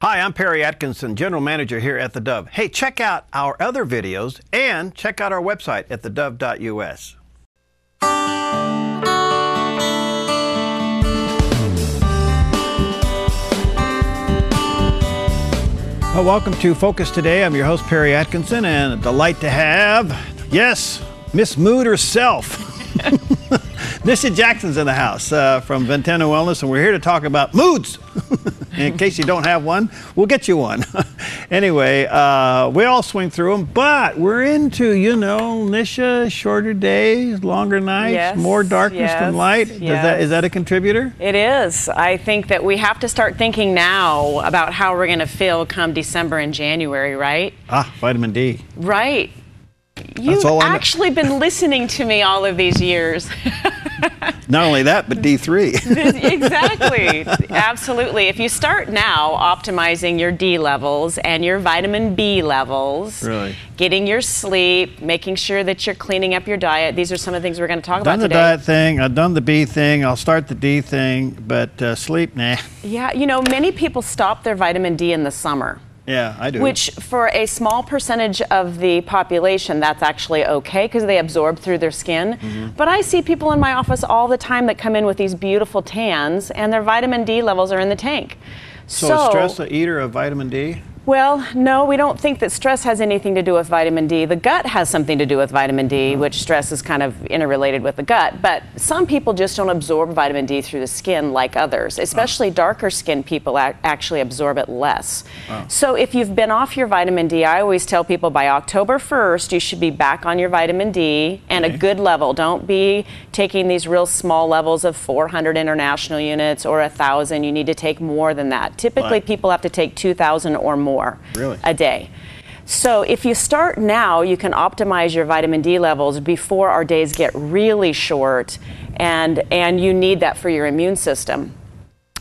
Hi, I'm Perry Atkinson, General Manager here at theDove. Hey, check out our other videos and check out our website at theDove.us. Well, welcome to Focus Today. I'm your host, Perry Atkinson, and a delight to have, yes, Miss Mood herself. Nisha Jackson's in the house from Ventana Wellness, and we're here to talk about moods. In case you don't have one, we'll get you one. Anyway, we all swing through them, but we're into, Nisha, shorter days, longer nights, yes, more darkness than light. Yes. Is that a contributor? It is. I think that we have to start thinking now about how we're going to feel come December and January, right? Vitamin D. Right. You've actually been listening to me all of these years. Not only that, but D3. Exactly. Absolutely. If you start now optimizing your D levels and your vitamin B levels, really, getting your sleep, making sure that you're cleaning up your diet, these are some of the things we're going to talk about today. I've done the diet thing, I've done the B thing, I'll start the D thing, but sleep, nah. Yeah, many people stop their vitamin D in the summer. Yeah, I do. Which, for a small percentage of the population, that's actually okay because they absorb through their skin. Mm-hmm. But I see people in my office all the time that come in with these beautiful tans, and their vitamin D levels are in the tank. So is stress an eater of vitamin D? Well, no, we don't think that stress has anything to do with vitamin D. The gut has something to do with vitamin D, which stress is kind of interrelated with the gut. But some people just don't absorb vitamin D through the skin like others, especially darker skinned people actually absorb it less. So if you've been off your vitamin D, I always tell people by October 1st, you should be back on your vitamin D and a good level. Don't be taking these real small levels of 400 international units or 1,000. You need to take more than that. Typically, people have to take 2,000 or more. A day. So if you start now, you can optimize your vitamin D levels before our days get really short, and you need that for your immune system.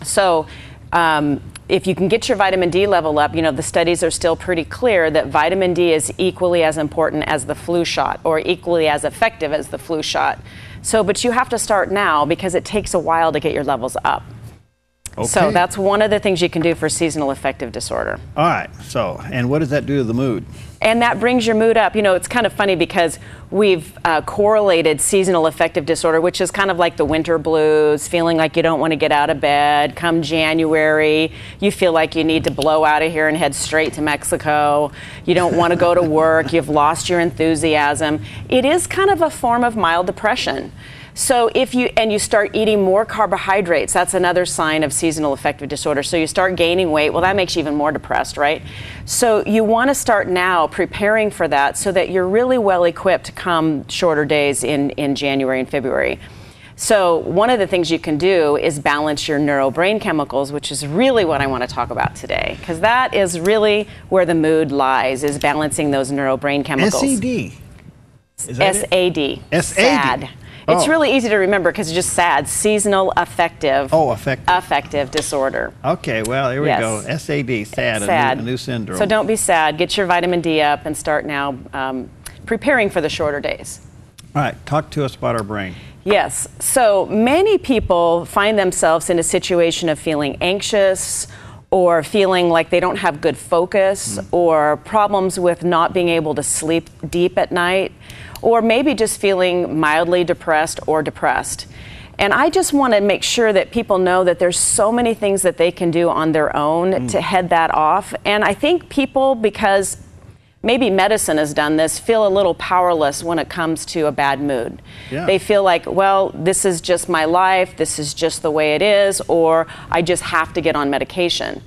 So if you can get your vitamin D level up, the studies are still pretty clear that vitamin D is equally as important as the flu shot, or equally as effective as the flu shot. So, but you have to start now because it takes a while to get your levels up. Okay. So that's one of the things you can do for seasonal affective disorder. All right. So, and what does that do to the mood? And that brings your mood up. It's kind of funny because we've correlated seasonal affective disorder, which is kind of like the winter blues, feeling like you don't want to get out of bed. Come January, you feel like you need to blow out of here and head straight to Mexico. You don't want to go to work. You've lost your enthusiasm. It is kind of a form of mild depression. So if you start eating more carbohydrates, that's another sign of seasonal affective disorder. So you start gaining weight, well, that makes you even more depressed, right? So you want to start now preparing for that so that you're really well equipped to come shorter days in January and February. So one of the things you can do is balance your neurobrain chemicals, which is really what I want to talk about today, because that is really where the mood lies, is balancing those neurobrain chemicals. SAD. SAD. SAD. It's really easy to remember because it's just SAD, seasonal affective. Affective disorder. Okay, well, here we go. SAD, SAD, a new syndrome. So don't be sad. Get your vitamin D up and start now preparing for the shorter days. All right, talk to us about our brain. Yes, so many people find themselves in a situation of feeling anxious or feeling like they don't have good focus or problems with not being able to sleep deep at night, or maybe just feeling mildly depressed or depressed. And I just want to make sure that people know that there's so many things that they can do on their own to head that off. And I think people, because maybe medicine has done this, feel a little powerless when it comes to a bad mood. Yeah. They feel like, well, this is just my life, this is just the way it is, or I just have to get on medication.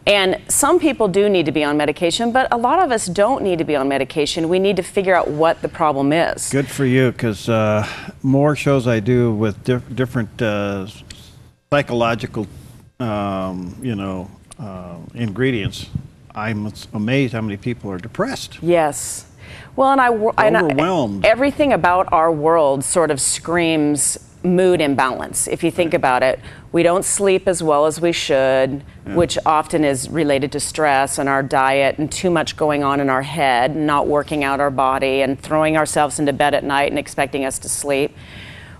And some people do need to be on medication, but a lot of us don't need to be on medication. We need to figure out what the problem is. Good for you, because more shows I do with different psychological, ingredients, I'm amazed how many people are depressed. Yes. Well, and overwhelmed. Everything about our world sort of screams mood imbalance. If you think about it, we don't sleep as well as we should, which often is related to stress and our diet and too much going on in our head, not working out our body and throwing ourselves into bed at night and expecting us to sleep.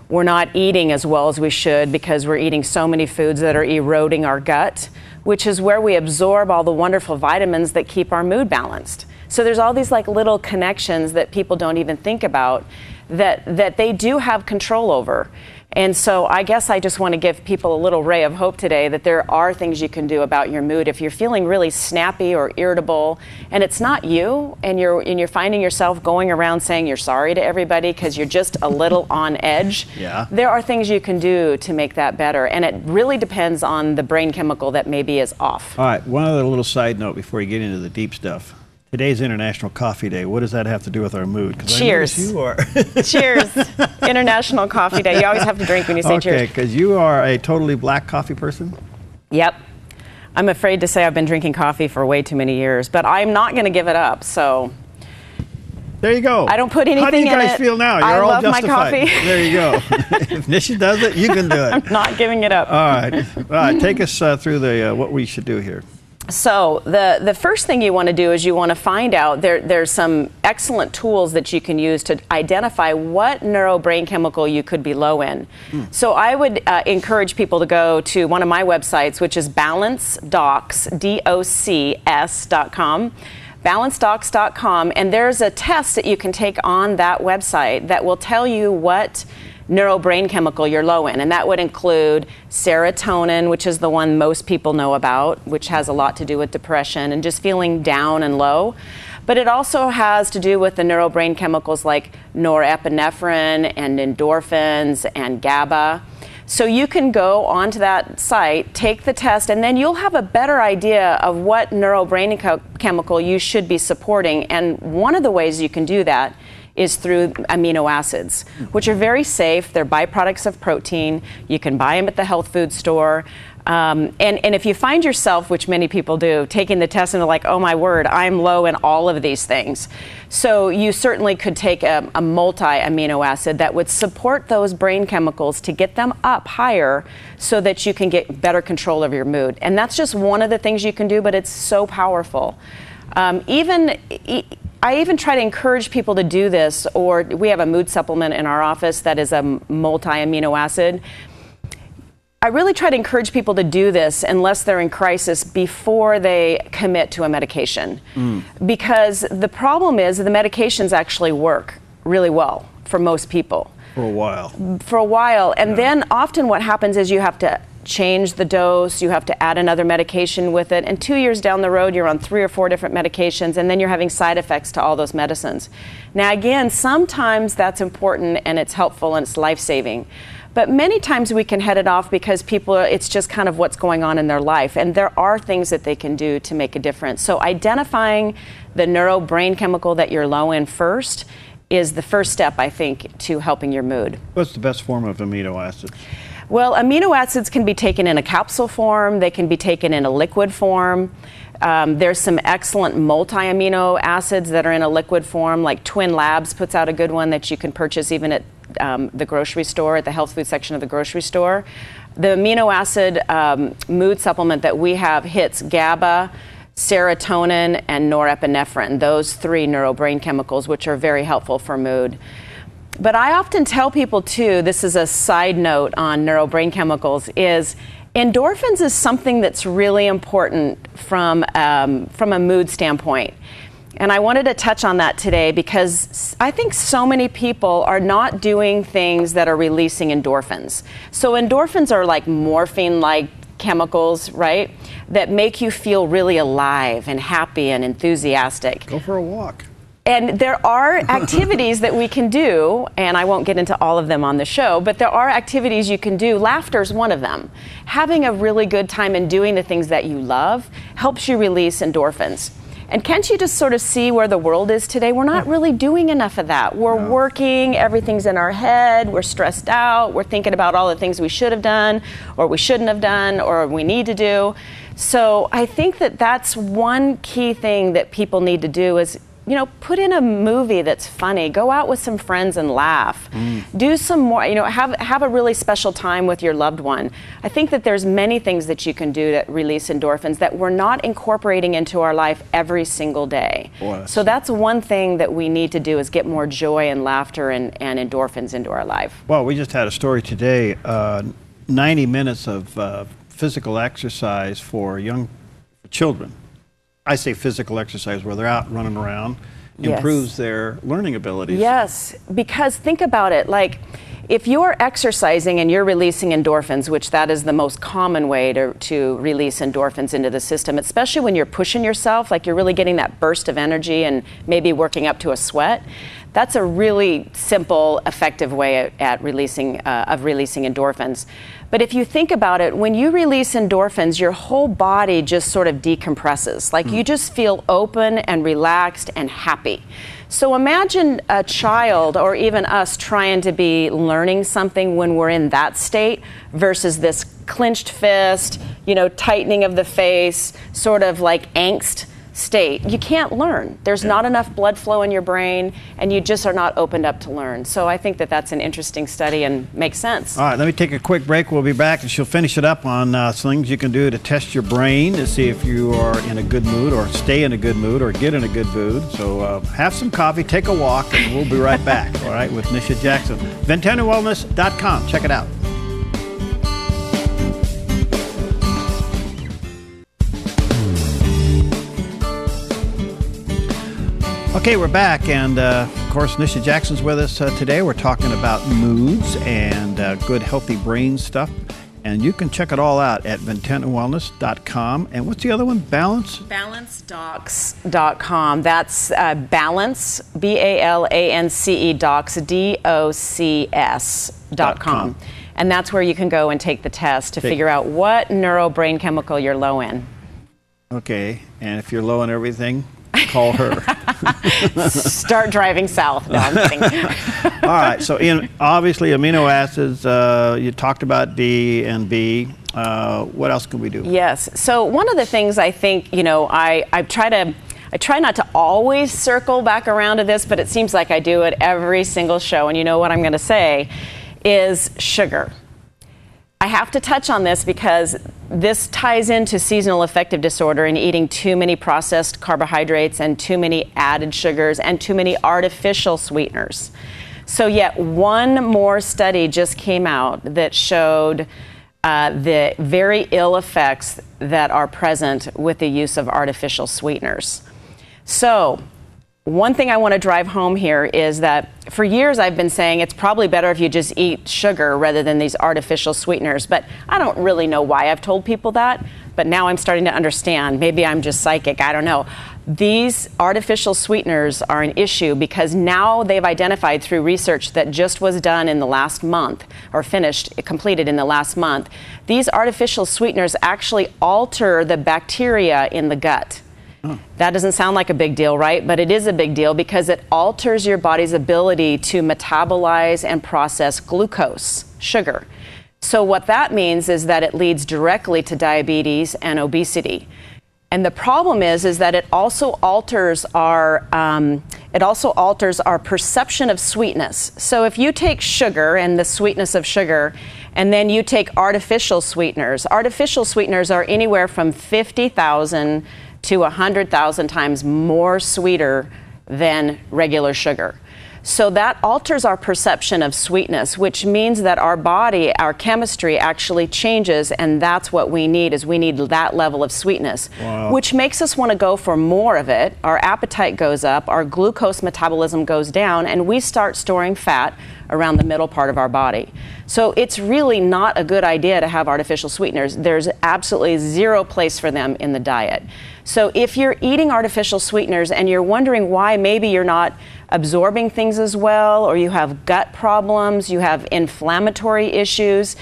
We're not eating as well as we should because we're eating so many foods that are eroding our gut, which is where we absorb all the wonderful vitamins that keep our mood balanced. So there's all these like little connections that people don't even think about that they do have control over. And so I guess I just want to give people a little ray of hope today that there are things you can do about your mood. If you're feeling really snappy or irritable and it's not you and you're finding yourself going around saying you're sorry to everybody because you're just a little on edge, there are things you can do to make that better. And it really depends on the brain chemical that maybe is off. All right, one other little side note before you get into the deep stuff. Today's International Coffee Day. What does that have to do with our mood? Cheers. You are. Cheers. International Coffee Day. You always have to drink when you say cheers. Okay, because you are a totally black coffee person? Yep. I'm afraid to say I've been drinking coffee for way too many years, but I'm not going to give it up, so. There you go. I don't put anything in it. How do you guys feel now? You're all love justified. my coffee. There you go. If Nisha does it, you can do it. I'm not giving it up. All right. Take us through the what we should do here. So the first thing you want to do is you want to find out, there's some excellent tools that you can use to identify what neurobrain chemical you could be low in. So I would encourage people to go to one of my websites, which is balancedocs, DOCS.com, balancedocs.com, and there's a test that you can take on that website that will tell you what neurobrain chemical you're low in, and that would include serotonin, which is the one most people know about, which has a lot to do with depression and just feeling down and low. But it also has to do with the neurobrain chemicals like norepinephrine and endorphins and GABA. So you can go onto that site, take the test, and then you'll have a better idea of what neurobrain chemical you should be supporting. And one of the ways you can do that is through amino acids, which are very safe. They're byproducts of protein. You can buy them at the health food store. And if you find yourself, which many people do, taking the test and they're like, oh my word, I'm low in all of these things. So you certainly could take a multi-amino acid that would support those brain chemicals to get them up higher so that you can get better control of your mood. And that's just one of the things you can do, but it's so powerful. I even try to encourage people to do this, or we have a mood supplement in our office that is a multi-amino acid. I really try to encourage people to do this unless they're in crisis before they commit to a medication. Because the problem is the medications actually work really well for most people. For a while. For a while. And then often what happens is you have to change the dose, you have to add another medication with it, and 2 years down the road you're on 3 or 4 different medications, and then you're having side effects to all those medicines. Now again, sometimes that's important and it's helpful and it's life-saving, but many times we can head it off because people, it's just kind of what's going on in their life, and there are things that they can do to make a difference. So identifying the neurobrain chemical that you're low in first is the first step, I think, to helping your mood. What's the best form of amino acids? Well, amino acids can be taken in a capsule form. They can be taken in a liquid form. There's some excellent multi-amino acids that are in a liquid form, like Twin Labs puts out a good one that you can purchase even at the grocery store, at the health food section of the grocery store. The amino acid mood supplement that we have hits GABA, serotonin, and norepinephrine, those 3 neurobrain chemicals, which are very helpful for mood. But I often tell people too, this is a side note on neurobrain chemicals, is endorphins is something that's really important from a mood standpoint. And I wanted to touch on that today because I think so many people are not doing things that are releasing endorphins. So endorphins are like morphine-like chemicals, right, that make you feel really alive and happy and enthusiastic. Go for a walk. And there are activities that we can do, and I won't get into all of them on the show, but there are activities you can do. Laughter's one of them. Having a really good time and doing the things that you love helps you release endorphins. And can't you just sort of see where the world is today? We're not really doing enough of that. We're working, everything's in our head, we're stressed out, we're thinking about all the things we should have done, or we shouldn't have done, or we need to do. So I think that that's one key thing that people need to do is put in a movie that's funny. Go out with some friends and laugh. Do some more, have a really special time with your loved one. I think that there's many things that you can do that release endorphins that we're not incorporating into our life every single day. Boy, so that's one thing that we need to do, is get more joy and laughter and endorphins into our life. Well, we just had a story today, 90 minutes of physical exercise for young children. I say physical exercise where they're out running around, improves their learning abilities. Yes, because think about it, like if you're exercising and you're releasing endorphins, which that is the most common way to release endorphins into the system, especially when you're pushing yourself, like you're really getting that burst of energy and maybe working up to a sweat. That's a really simple, effective way at releasing endorphins. But if you think about it, when you release endorphins, your whole body just sort of decompresses. Like you just feel open and relaxed and happy. So imagine a child or even us trying to be learning something when we're in that state versus this clenched fist, tightening of the face, sort of like angst state. You can't learn. There's not enough blood flow in your brain, and you just are not opened up to learn. So I think that that's an interesting study and makes sense. All right, let me take a quick break. We'll be back, and she'll finish it up on some things you can do to test your brain to see if you are in a good mood or stay in a good mood or get in a good mood. So have some coffee, take a walk, and we'll be right back, all right, with Nisha Jackson. VentanaWellness.com. Check it out. Okay, we're back, and of course, Nisha Jackson's with us today. We're talking about moods and good, healthy brain stuff, and you can check it all out at VentanaWellness.com. And what's the other one? BalanceDocs.com. That's Balance, BALANCE Docs, DOCS.com. And that's where you can go and take the test to figure out what neurobrain chemical you're low in. Okay, and if you're low in everything, call her. Start driving south. No, I'm kidding. All right, so obviously amino acids, you talked about D and B. What else can we do? Yes, so one of the things I think, I try not to always circle back around to this, but it seems like I do at every single show, and you know what I'm going to say is sugar. I have to touch on this because this ties into seasonal affective disorder and eating too many processed carbohydrates and too many added sugars and too many artificial sweeteners. So yet one more study just came out that showed the very ill effects that are present with the use of artificial sweeteners. So one thing I want to drive home here is that for years I've been saying it's probably better if you just eat sugar rather than these artificial sweeteners, but I don't really know why I've told people that, but now I'm starting to understand. Maybe I'm just psychic, I don't know. These artificial sweeteners are an issue because now they've identified through research that just was done in the last month, or completed in the last month, these artificial sweeteners actually alter the bacteria in the gut. That doesn't sound like a big deal, right? But it is a big deal because it alters your body's ability to metabolize and process glucose, sugar. So what that means is that it leads directly to diabetes and obesity. And the problem is that it also alters our perception of sweetness. So if you take sugar and the sweetness of sugar, and then you take artificial sweeteners are anywhere from 50,000 to 100,000 times more sweeter than regular sugar. So that alters our perception of sweetness, which means that our body, our chemistry actually changes, and that's what we need, is we need that level of sweetness, which makes us want to go for more of it. Our appetite goes up, our glucose metabolism goes down, and we start storing fat around the middle part of our body. So it's really not a good idea to have artificial sweeteners. There's absolutely zero place for them in the diet. So if you're eating artificial sweeteners and you're wondering why maybe you're not absorbing things as well, or you have gut problems, you have inflammatory issues,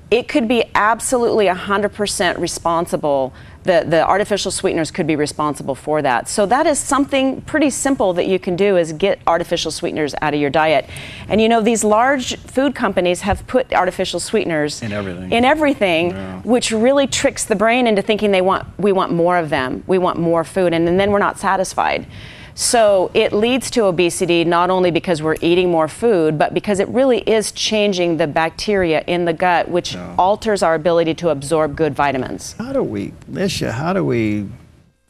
it could be absolutely 100% responsible. The artificial sweeteners could be responsible for that. So that is something pretty simple that you can do, is get artificial sweeteners out of your diet. And you know, these large food companies have put artificial sweeteners in everything, yeah, which really tricks the brain into thinking we want more of them. We want more food, and then we're not satisfied. So it leads to obesity not only because we're eating more food, but because it really is changing the bacteria in the gut, which alters our ability to absorb good vitamins. Nisha, how do we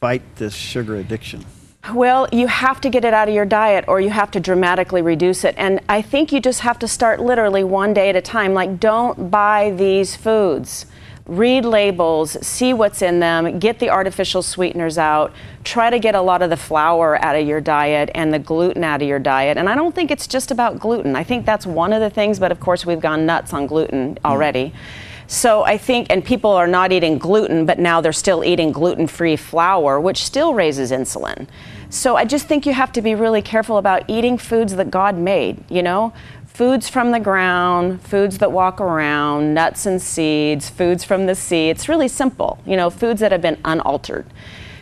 fight this sugar addiction? Well, you have to get it out of your diet, or you have to dramatically reduce it. And I think you just have to start literally one day at a time. Like, don't buy these foods. Read labels, see what's in them, get the artificial sweeteners out, try to get a lot of the flour out of your diet and the gluten out of your diet. And I don't think it's just about gluten. I think that's one of the things, but of course we've gone nuts on gluten already. So I think, and people are not eating gluten, but now they're still eating gluten-free flour, which still raises insulin. So I just think you have to be really careful about eating foods that God made, you know? Foods from the ground, foods that walk around, nuts and seeds, foods from the sea. It's really simple, you know, foods that have been unaltered.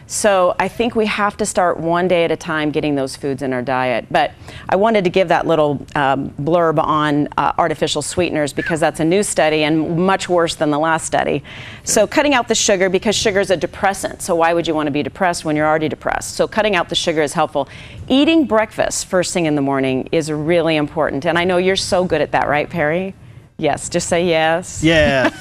So I think we have to start one day at a time getting those foods in our diet. But I wanted to give that little blurb on artificial sweeteners because that's a new study and much worse than the last study. So cutting out the sugar, because sugar is a depressant. So why would you want to be depressed when you're already depressed? So cutting out the sugar is helpful. Eating breakfast first thing in the morning is really important. And I know you're so good at that, right, Perry? Yes, just say yes. Yes.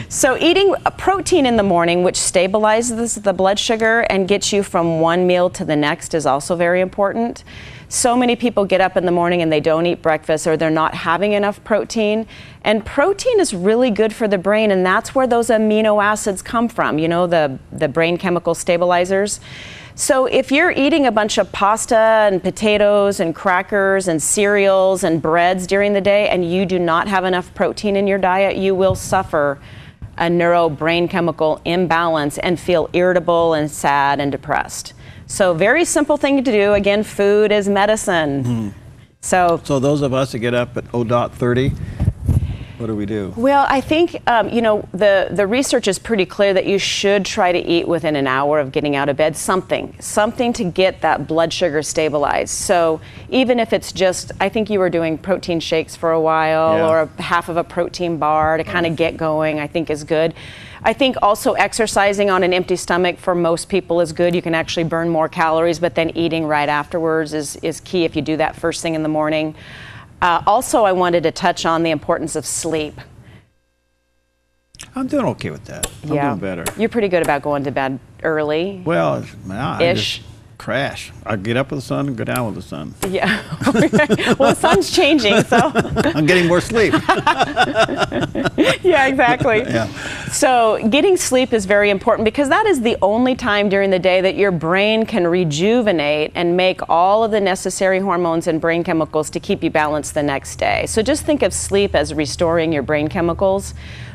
So eating a protein in the morning, which stabilizes the blood sugar and gets you from one meal to the next, is also very important. So many people get up in the morning and they don't eat breakfast, or they're not having enough protein. And protein is really good for the brain, and that's where those amino acids come from, you know, the brain chemical stabilizers. So if you're eating a bunch of pasta and potatoes and crackers and cereals and breads during the day and you do not have enough protein in your diet, you will suffer a neurobrain chemical imbalance and feel irritable and sad and depressed. So very simple thing to do. Again, food is medicine. Mm-hmm. So those of us that get up at 0.30, what do we do? Well, I think, you know, the research is pretty clear that you should try to eat within an hour of getting out of bed, something to get that blood sugar stabilized. So even if it's just, I think you were doing protein shakes for a while, or half of a protein bar to kind of get going, I think is good. I think also exercising on an empty stomach for most people is good. You can actually burn more calories, but then eating right afterwards is key if you do that first thing in the morning. Also, I wanted to touch on the importance of sleep. I'm doing okay with that. I'm doing better. You're pretty good about going to bed early. Well, I just crash. I get up with the sun and go down with the sun. Yeah. Well, the sun's changing, so. I'm getting more sleep. Yeah, exactly. Yeah. So getting sleep is very important because that is the only time during the day that your brain can rejuvenate and make all of the necessary hormones and brain chemicals to keep you balanced the next day. So just think of sleep as restoring your brain chemicals,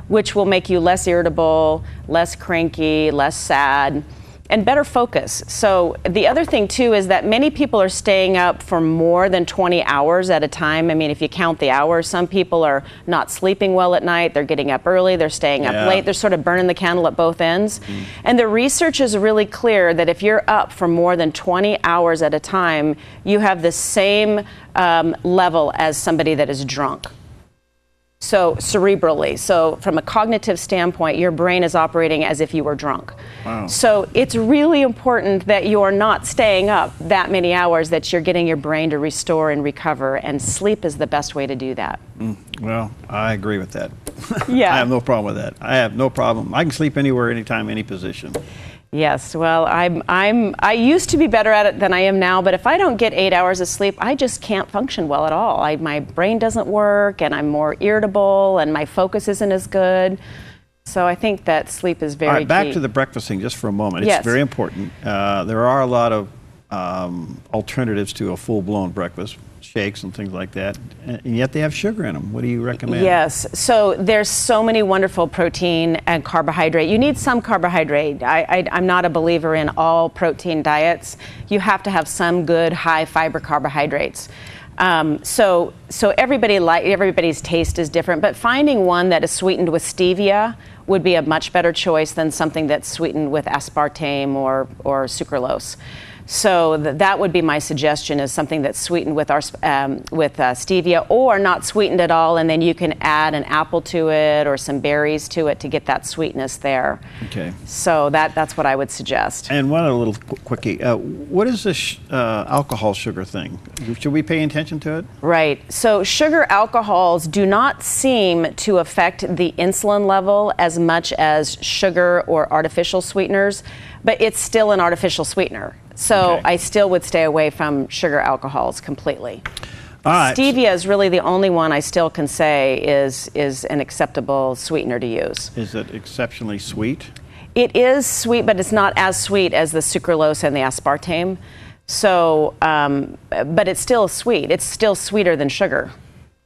which will make you less irritable, less cranky, less sad, and better focus. So the other thing too is that many people are staying up for more than 20 hours at a time. I mean, if you count the hours, some people are not sleeping well at night, they're getting up early, they're staying up late, they're sort of burning the candle at both ends. And the research is really clear that if you're up for more than 20 hours at a time, you have the same level as somebody that is drunk. So cerebrally, so from a cognitive standpoint, your brain is operating as if you were drunk. Wow. So it's really important that you're not staying up that many hours, that you're getting your brain to restore and recover, and sleep is the best way to do that. Well, I agree with that. Yeah. I have no problem with that. I have no problem. I can sleep anywhere, anytime, any position. Yes, well, I used to be better at it than I am now, but if I don't get 8 hours of sleep, I just can't function well at all. My brain doesn't work, and I'm more irritable, and my focus isn't as good. So I think that sleep is very key. All right, back to the breakfast thing just for a moment. It's very important. There are a lot of alternatives to a full-blown breakfast, shakes and things like that, and yet they have sugar in them. What do you recommend? Yes, so there's so many wonderful protein and carbohydrate. You need some carbohydrate. I'm not a believer in all protein diets. You have to have some good high fiber carbohydrates. So everybody's taste is different, but finding one that is sweetened with stevia would be a much better choice than something that's sweetened with aspartame or sucralose. So that would be my suggestion, is something that's sweetened with stevia, or not sweetened at all, and then you can add an apple to it or some berries to it to get that sweetness there. Okay. So that's what I would suggest. And one other little quickie. What is this alcohol sugar thing? Should we pay attention to it? Right. So sugar alcohols do not seem to affect the insulin level as much as sugar or artificial sweeteners, but it's still an artificial sweetener. So Okay. I still would stay away from sugar alcohols completely. All right. Stevia is really the only one I still can say is an acceptable sweetener to use. Is it exceptionally sweet? It is sweet, but it's not as sweet as the sucralose and the aspartame. So, but it's still sweet. It's still sweeter than sugar.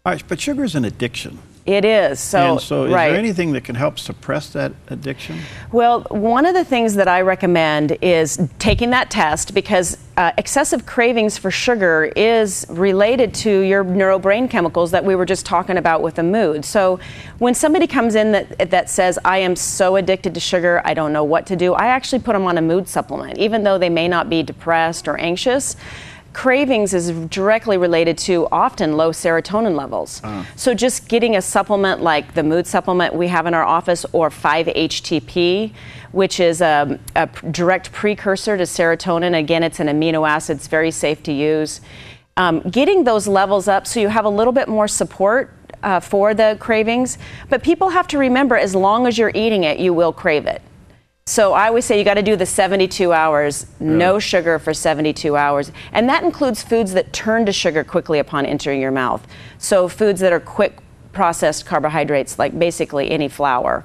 All right, but sugar is an addiction. It is. So, And so is right. there anything that can help suppress that addiction? Well, one of the things that I recommend is taking that test, because excessive cravings for sugar is related to your neurobrain chemicals that we were just talking about with the mood. So when somebody comes in that says, I am so addicted to sugar, I don't know what to do, I actually put them on a mood supplement, even though they may not be depressed or anxious. Cravings is directly related to often low serotonin levels. So just getting a supplement like the mood supplement we have in our office, or 5-HTP, which is a direct precursor to serotonin. Again, it's an amino acid. It's very safe to use. Getting those levels up so you have a little bit more support for the cravings. But people have to remember, as long as you're eating it, you will crave it. So I always say you got to do the 72 hours, no sugar for 72 hours. And that includes foods that turn to sugar quickly upon entering your mouth. So foods that are quick processed carbohydrates, like basically any flour.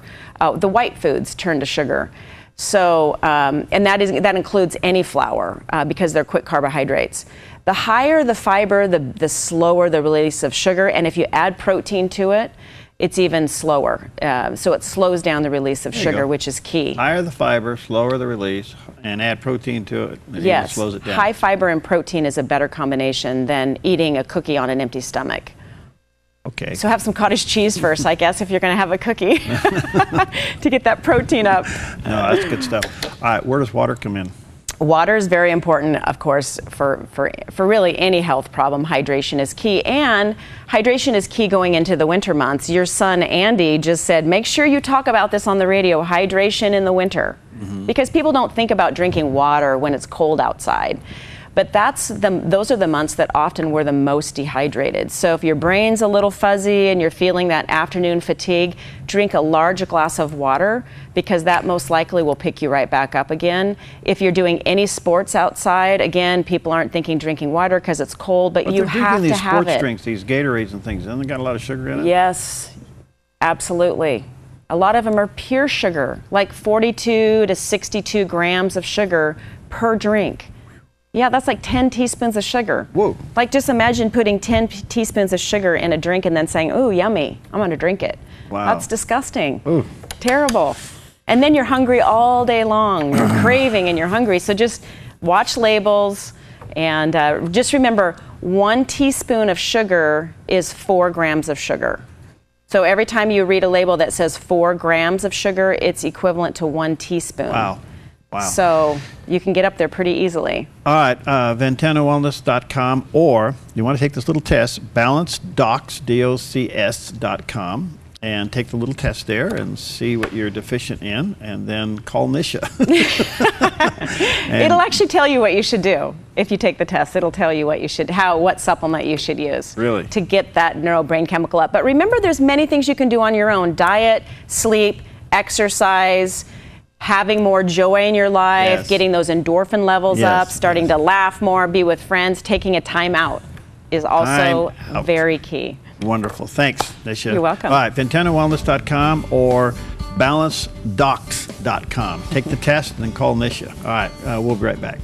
The white foods turn to sugar. So, and that includes any flour because they're quick carbohydrates. The higher the fiber, the slower the release of sugar. And if you add protein to it, it's even slower. So it slows down the release of sugar, which is key. Higher the fiber, slower the release, and add protein to it. It even slows it down. High fiber and protein is a better combination than eating a cookie on an empty stomach. Okay. So have some cottage cheese first, I guess, if you're going to have a cookie to get that protein up. No, that's good stuff. All right, where does water come in? Water is very important, of course, for really any health problem. Hydration is key, and hydration is key going into the winter months. Your son, Andy, just said, make sure you talk about this on the radio, hydration in the winter, because people don't think about drinking water when it's cold outside. But those are the months that often we're the most dehydrated. So if your brain's a little fuzzy and you're feeling that afternoon fatigue, drink a large glass of water, because that most likely will pick you right back up again. If you're doing any sports outside, again, people aren't thinking drinking water because it's cold, but you have to have it. These sports drinks, these Gatorades and things, haven't they got a lot of sugar in it? Yes, absolutely. A lot of them are pure sugar, like 42 to 62 grams of sugar per drink. Yeah, that's like 10 teaspoons of sugar. Whoa. Like, just imagine putting 10 teaspoons of sugar in a drink and then saying, ooh, yummy, I'm going to drink it. Wow. That's disgusting. Ooh. Terrible. And then you're hungry all day long. You're craving and you're hungry. So just watch labels, and just remember, 1 teaspoon of sugar is 4 grams of sugar. So every time you read a label that says 4 grams of sugar, it's equivalent to 1 teaspoon. Wow. Wow. So you can get up there pretty easily. All right, VentanaWellness.com, or you want to take this little test, BalanceDocs, DOCS.com, and take the little test there and see what you're deficient in, and then call Nisha. It'll actually tell you what you should do. If you take the test, it'll tell you what supplement you should use. Really? To get that neurobrain chemical up. But remember, there's many things you can do on your own. Diet, sleep, exercise, having more joy in your life, getting those endorphin levels up, starting to laugh more, be with friends, taking a time out is also very key. Wonderful. Thanks, Nisha. You're welcome. All right, VentanaWellness.com or BalanceDocs.com. Take the test and then call Nisha. All right, we'll be right back.